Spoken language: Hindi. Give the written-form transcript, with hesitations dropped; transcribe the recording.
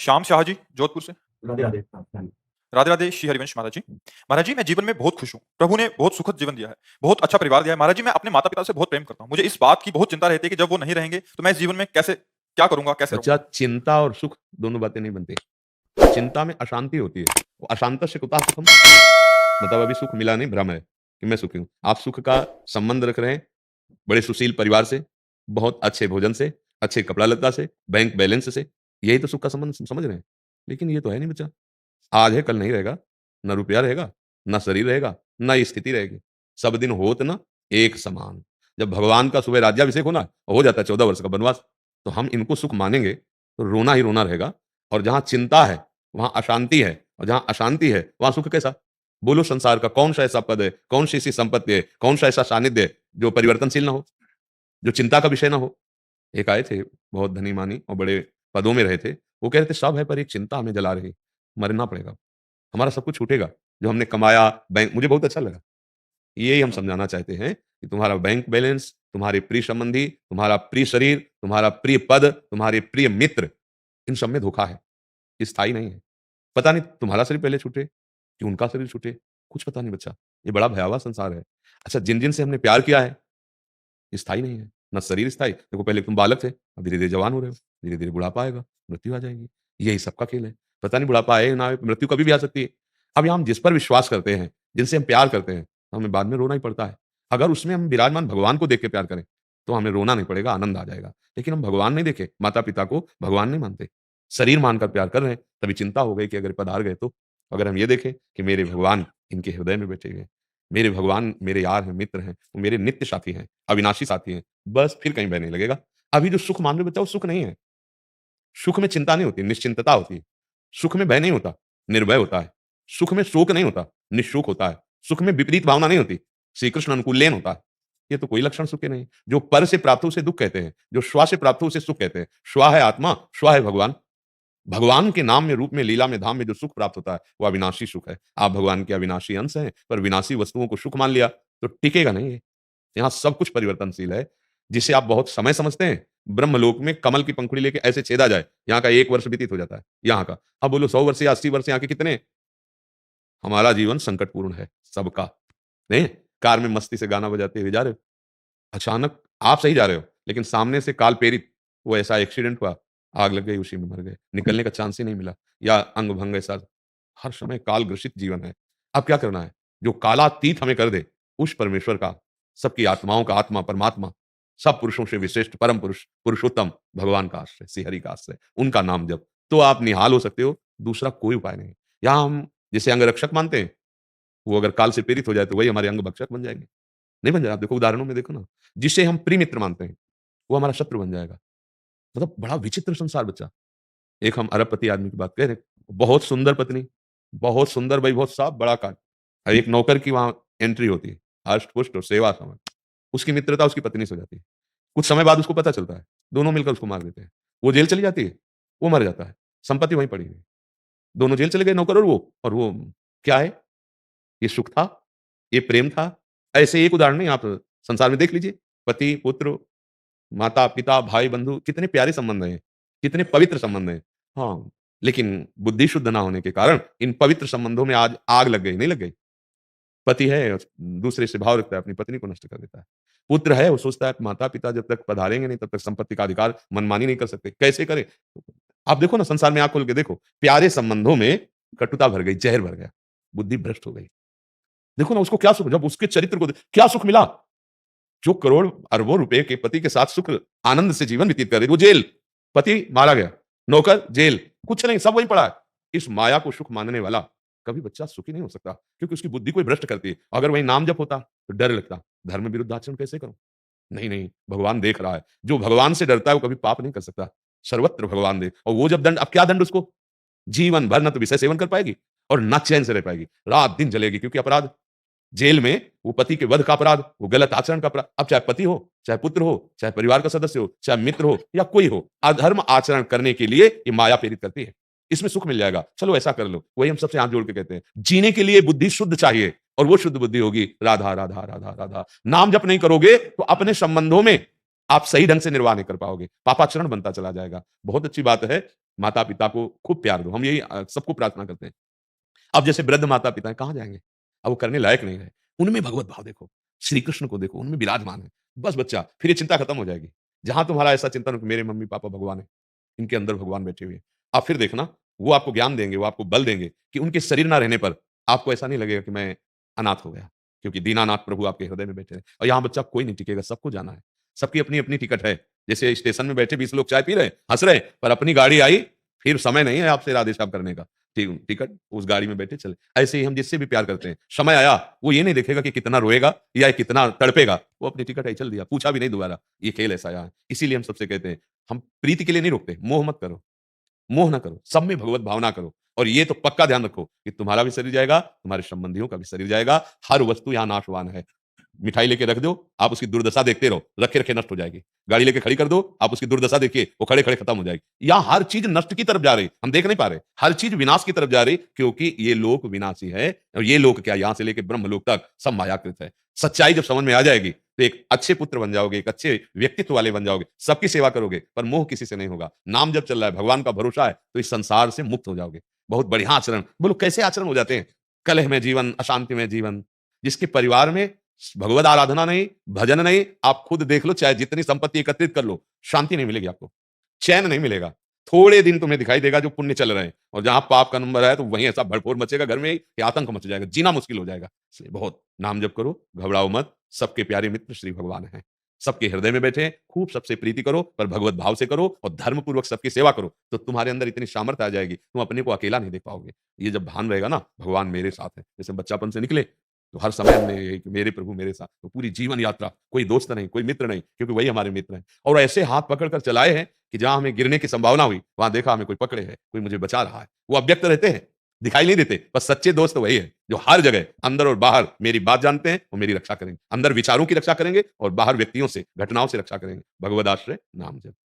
श्याम शाह जी, जोधपुर से। राधे राधे। हाँ, राधे राधे श्री हरिवंश महाराज जी। महाराज जी, मैं जीवन में बहुत खुश हूँ। प्रभु ने बहुत सुखद जीवन दिया है, बहुत अच्छा परिवार दिया है। महाराज जी, मैं अपने माता-पिता से बहुत प्रेम करता हूँ। मुझे इस बात की बहुत चिंता रहती है कि जब वो नहीं रहेंगे, तो मैं इस जीवन में कैसे क्या करूँगा, कैसे बच्चा, रहूँगा? चिंता और सुख दोनों बातें नहीं बनती। चिंता में अशांति होती है। वो अशांतस्य कुतः सुखम। मतलब अभी सुख मिला नहीं, भ्रम है कि मैं सुखी हूँ। आप सुख का संबंध रख रहे हैं बड़े सुशील परिवार से, बहुत अच्छे भोजन से, अच्छे कपड़ा-लत्ता से, बैंक बैलेंस से। यही तो सुख का संबंध समझ रहे हैं। लेकिन ये तो है नहीं बच्चा। आज है, कल नहीं रहेगा। ना रुपया रहेगा, ना शरीर रहेगा, ना स्थिति रहेगी। सब दिन होत न एक समान। जब भगवान का सुबह राज्याभिषेक हो जाता है 14 वर्ष का वनवास, तो हम इनको सुख मानेंगे, तो रोना ही रोना रहेगा। और जहाँ चिंता है, वहाँ अशांति है, और जहाँ अशांति है, वहाँ सुख कैसा? बोलो, संसार का कौन-सा ऐसा पद है, कौन-सी ऐसी संपत्ति है, कौन-सा ऐसा सानिध्य है, जो परिवर्तनशील ना हो, जो चिंता का विषय ना हो? एक आए थे, बहुत धनी-मानी और बड़े पदों में रहे थे। वो कह रहे थे, सब है पर एक चिंता हमें जला रही, मरना पड़ेगा। हमारा सब कुछ छूटेगा, जो हमने कमाया, बैंक। मुझे बहुत अच्छा लगा। यही हम समझाना चाहते हैं कि तुम्हारा बैंक बैलेंस, तुम्हारे प्रिय संबंधी, तुम्हारा प्रिय शरीर, तुम्हारा प्रिय पद, तुम्हारे प्रिय मित्र, इन सब में धोखा है, स्थायी नहीं है। पता नहीं तुम्हारा शरीर पहले छूटे कि उनका शरीर छूटे, कुछ पता नहीं बच्चा। ये बड़ा भयावह संसार है। अच्छा, जिन-जिन से हमने प्यार किया है, स्थायी नहीं है, ना शरीर स्थायी। देखो, पहले तुम बालक थे, अब धीरे-धीरे जवान हो रहे हो, धीरे-धीरे बुढ़ापा आएगा, मृत्यु आ जाएगी। यही सबका खेल है। पता नहीं बुढ़ापा आए ना आए, मृत्यु कभी भी आ सकती है। अब यहाँ हम जिस पर विश्वास करते हैं, जिनसे हम प्यार करते हैं, हमें बाद में रोना ही पड़ता है। अगर उसमें हम विराजमान भगवान को देख के प्यार करें, तो हमें रोना नहीं पड़ेगा, आनंद आ जाएगा। लेकिन हम भगवान नहीं देखे, माता-पिता को भगवान नहीं मानते, शरीर मानकर प्यार कर रहे हैं, तभी चिंता हो गई कि अगर पधार गए तो। अगर हम ये देखें कि मेरे भगवान इनके हृदय में बैठे हुए हैं, मेरे भगवान मेरे यार हैं, मित्र हैं, वो मेरे नित्य साथी हैं, अविनाशी साथी हैं, बस फिर कहीं भय नहीं लगेगा। अभी जो सुख मान रहे हो बच्चा, वो सुख नहीं है। सुख में चिंता नहीं होती, निश्चिंतता होती है। सुख में भय नहीं होता, निर्भय होता है। सुख में शोक नहीं होता, निःशोक होता है। सुख में विपरीत भावना नहीं होती, श्री कृष्ण अनुकूलेन होता है। ये तो कोई लक्षण सुख के नहीं। जो पर से प्राप्त हो उसे दुःख कहते हैं, जो स्वा से प्राप्त हो उसे सुख कहते हैं। स्वा है आत्मा, स्वा है भगवान। भगवान के नाम में, रूप में, लीला में, धाम में जो सुख प्राप्त होता है, वो अविनाशी सुख है। आप भगवान के अविनाशी अंश हैं, पर विनाशी वस्तुओं को सुख मान लिया, तो टिकेगा नहीं ये। यहाँ सब कुछ परिवर्तनशील है। जिसे आप बहुत समय समझते हैं, ब्रह्मलोक में कमल की पंखुड़ी लेके ऐसे छेदा जाए, यहाँ का 1 वर्ष व्यतीत हो जाता है, यहाँ का। अब बोलो 100 वर्ष या 80 वर्ष यहाँ के कितने? हमारा जीवन संकटपूर्ण है, सबका। नहीं? कार में मस्ती से गाना बजाते हुए जा रहे हो, अचानक आप सही जा रहे हो, लेकिन सामने से काल प्रेरित वो ऐसा एक्सीडेंट हुआ, आग लग गई, उसी में मर गए। निकलने का चांस ही नहीं मिला, या अंग-भंग ऐसा। हर समय काल ग्रसित जीवन है। अब क्या करना है? जो कालातीत हमें कर दे, उस परमेश्वर का, सबकी आत्माओं का आत्मा, परमात्मा, सब पुरुषों से विशिष्ट परम पुरुष, पुरुषोत्तम भगवान का आश्रय, श्री हरि का आश्रय, उनका नाम जप, तो आप निहाल हो सकते हो, दूसरा कोई उपाय नहीं। यहाँ हम जिसे अंगरक्षक मानते हैं, वो अगर काल से प्रेरित हो जाए, तो वही हमारे अंग भक्षक बन जाएँगे। नहीं बन जाए, आप देखो उदाहरणों में देखो ना, जिसे हम प्रिय मित्र मानते हैं, वो हमारा शत्रु बन जाएगा। मतलब बड़ा विचित्र संसार बच्चा। एक हम अरबपति आदमी की बात कह रहे हैं, बहुत सुंदर पत्नी, बहुत सुंदर वैभव, सब बड़ा काज। और एक नौकर की वहाँ एंट्री होती है, हष्ट-पुष्ट और सेवा समझ। उसकी मित्रता उसकी पत्नी से हो जाती है। कुछ समय बाद उसको पता चलता है, दोनों मिलकर उसको मार देते हैं। वो जेल चली जाती है, वो मर जाता है, संपत्ति वहीं पड़ी है। दोनों जेल चले गए, नौकर और वो क्या है? ये सुख था? ये प्रेम था? ऐसे एक उदाहरण नहीं, आप संसार में देख लीजिए। पति, पुत्र, माता-पिता, भाई-बंधु, कितने प्यारे संबंध हैं, कितने पवित्र संबंध हैं। हाँ, लेकिन बुद्धि शुद्ध ना होने के कारण इन पवित्र संबंधों में आज आग लग गई, नहीं लग गई? पति है, दूसरे से भाव रखता है, अपनी पत्नी को नष्ट कर देता है। पुत्र है, वो सोचता है माता-पिता जब तक पधारेंगे नहीं, तब तक संपत्ति का अधिकार मनमानी नहीं कर सकते। कैसे करे? आप देखो ना, संसार में आँख खोल के देखो, प्यारे संबंधों में कटुता भर गई, जहर भर गया, बुद्धि भ्रष्ट हो गई। देखो ना, उसको क्या सुख, जब उसके चरित्र को क्या सुख मिला? जो करोड़ अरबों रुपए के पति के साथ सुख आनंद से जीवन व्यतीत कर रही थी, वो जेल, पति मारा गया, नौकर जेल, कुछ नहीं, सब वहीं पड़ा है। इस माया को सुख मानने वाला कभी बच्चा सुखी नहीं हो सकता, क्योंकि उसकी बुद्धि कोई भ्रष्ट करती है। अगर वही नाम जप होता, तो डर लगता, धर्म विरुद्ध आचरण कैसे करूं? नहीं, नहीं, भगवान देख रहा है। जो भगवान से डरता है, वो कभी पाप नहीं कर सकता। सर्वत्र भगवान देख, और वो जब दंड, अब क्या दंड उसको? जीवन भर ना तो विषय सेवन कर पाएगी, और ना चैन से रह पाएगी, रात दिन जलेगी, क्योंकि अपराध जेल में, वो पति के वध का अपराध, वो गलत आचरण का अपराध। अब चाहे पति हो, चाहे पुत्र हो, चाहे परिवार का सदस्य हो, चाहे मित्र हो या कोई हो, अधर्म आचरण करने के लिए ये माया प्रेरित करती है। इसमें सुख मिल जाएगा, चलो ऐसा कर लो। वही हम सबसे हाथ जोड़ के कहते हैं, जीने के लिए बुद्धि शुद्ध चाहिए, और वो शुद्ध बुद्धि होगी राधा राधा राधा राधा। नाम जप नहीं करोगे तो अपने संबंधों में आप सही ढंग से निर्वाह नहीं कर पाओगे, पापाचरण बनता चला जाएगा। बहुत अच्छी बात है, माता-पिता को खूब प्यार दो, हम यही सबको प्रार्थना करते हैं। अब जैसे वृद्ध माता-पिता हैं, कहाँ जाएँगे? अब वो करने लायक नहीं रहे। उनमें भगवत भाव देखो, श्री कृष्ण को देखो, उनमें विराजमान है। बस बच्चा, फिर ये चिंता खत्म हो जाएगी। जहाँ तुम्हारा ऐसा चिंतन हो कि मेरे मम्मी-पापा भगवान हैं, इनके अंदर भगवान बैठे हुए हैं। आप फिर देखना, वो आपको ज्ञान देंगे, वो आपको बल देंगे कि उनके शरीर ना रहने पर आपको ऐसा नहीं लगेगा कि मैं अनाथ हो गया, क्योंकि दीनानाथ प्रभु आपके हृदय में बैठे हैं। और यहाँ बच्चा कोई नहीं टिकेगा, सबको जाना है। सबकी अपनी-अपनी टिकट है। जैसे स्टेशन में बैठे 20 लोग चाय पी रहे हैं, हँस रहे हैं, पर अपनी गाड़ी आई, फिर समय नहीं है आपसे राधे-श्याम करने का। टिकट उस गाड़ी में बैठे चले। ऐसे ही हम जिससे भी प्यार करते हैं, समय आया, वो ये नहीं देखेगा कि कितना रोएगा या कितना तड़पेगा। वो अपनी टिकट आई, चल दिया, पूछा भी नहीं दोबारा। ये खेल ऐसा यहाँ है। इसीलिए हम सबसे कहते हैं, हम प्रीति के लिए नहीं रोकते, मोह मत करो, मोह ना करो, सब में भगवत भावना करो। और ये तो पक्का ध्यान रखो कि तुम्हारा भी शरीर जाएगा, तुम्हारे संबंधियों का भी शरीर जाएगा। हर वस्तु यहाँ नाशवान है। मिठाई लेके रख दो, आप उसकी दुर्दशा देखते रहो, रखे-रखे नष्ट हो जाएगी। गाड़ी लेके खड़ी कर दो, आप उसकी दुर्दशा देखिए, वो खड़े-खड़े खत्म हो जाएगी। यहाँ हर चीज़ नष्ट की तरफ जा रही, हम देख नहीं पा रहे। हर चीज़ विनाश की तरफ जा रही, क्योंकि ये लोक विनाशी है और ये लोक क्या, यहाँ से लेके ब्रह्मलोक तक सब मायाकृत है। सच्चाई जब समझ में आ जाएगी, तो एक अच्छे पुत्र बन जाओगे, एक अच्छे व्यक्तित्व वाले बन जाओगे, सबकी सेवा करोगे, पर मोह किसी से नहीं होगा। नाम जब चल रहा है, भगवान का भरोसा है, तो इस संसार से मुक्त हो जाओगे। बहुत बढ़िया आचरण, बोलो कैसे आचरण हो जाते हैं? कलह में जीवन, अशांति में जीवन, जिसके परिवार में भगवत आराधना नहीं, भजन नहीं, आप खुद देख लो, चाहे जितनी संपत्ति एकत्रित कर लो, शांति नहीं मिलेगी आपको, चैन नहीं मिलेगा। थोड़े दिन तुम्हें दिखाई देगा जो पुण्य चल रहे हैं, और जहाँ पाप का नंबर है, तो वहीं ऐसा भड़पोड़ मचेगा घर में ही कि आतंक मच जाएगा, जीना मुश्किल हो जाएगा। इसलिए बहुत नाम जप करो, घबराओ मत, सबके प्यारे मित्र श्री भगवान हैं। सबके हृदय में बैठे हैं, खूब सबसे प्रीति करो, पर भगवत भाव से करो और धर्मपूर्वक सबकी सेवा करो, तो तुम्हारे अंदर इतनी सामर्थ्य आ जाएगी, तुम अपने को अकेला नहीं देख पाओगे। ये जब भान रहेगा ना, भगवान मेरे साथ है, जैसे बच्चापन से निकले, तो हर समय हमने यही कि मेरे प्रभु मेरे साथ, तो पूरी जीवन यात्रा कोई दोस्त नहीं, कोई मित्र नहीं, क्योंकि वही हमारे मित्र हैं। और ऐसे हाथ पकड़ कर चलाए हैं कि जहाँ हमें गिरने की संभावना हुई, वहाँ देखा हमें कोई पकड़े है, कोई मुझे बचा रहा है। वो अव्यक्त रहते हैं, दिखाई नहीं देते, बस सच्चे दोस्त वही है, जो हर जगह अंदर और बाहर मेरी बात जानते हैं और मेरी रक्षा करेंगे। अंदर विचारों की रक्षा करेंगे और बाहर व्यक्तियों से, घटनाओं से रक्षा करेंगे। भगवद आश्रय नाम जप।